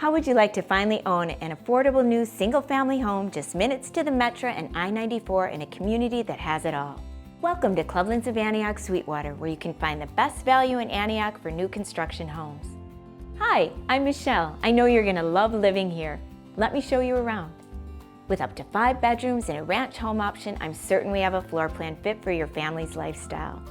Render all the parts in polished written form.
How would you like to finally own an affordable new single-family home just minutes to the Metro and I-94 in a community that has it all? Welcome to Clublands of Antioch Sweetwater, where you can find the best value in Antioch for new construction homes. Hi, I'm Michelle. I know you're going to love living here. Let me show you around. With up to 5 bedrooms and a ranch home option, I'm certain we have a floor plan fit for your family's lifestyle.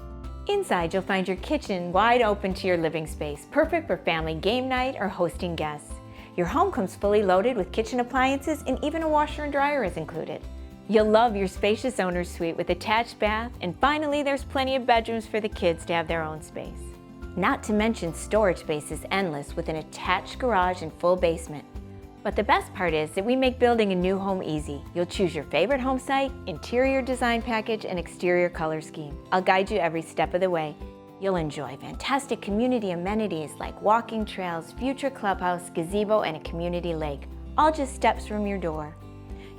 Inside, you'll find your kitchen wide open to your living space, perfect for family game night or hosting guests. Your home comes fully loaded with kitchen appliances, and even a washer and dryer is included. You'll love your spacious owner's suite with attached bath, and finally there's plenty of bedrooms for the kids to have their own space. Not to mention storage space is endless with an attached garage and full basement. But the best part is that we make building a new home easy. You'll choose your favorite home site, interior design package, and exterior color scheme. I'll guide you every step of the way. You'll enjoy fantastic community amenities like walking trails, future clubhouse, gazebo, and a community lake, all just steps from your door.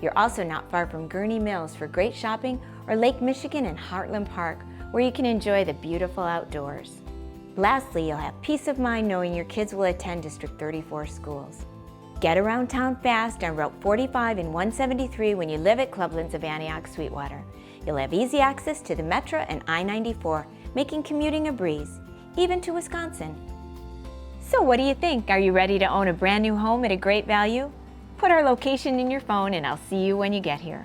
You're also not far from Gurney Mills for great shopping, or Lake Michigan and Heartland Park, where you can enjoy the beautiful outdoors. Lastly, you'll have peace of mind knowing your kids will attend District 34 schools. Get around town fast on Route 45 and 173 when you live at Clublands of Antioch Sweetwater. You'll have easy access to the Metro and I-94, making commuting a breeze, even to Wisconsin. So what do you think? Are you ready to own a brand new home at a great value? Put our location in your phone and I'll see you when you get here.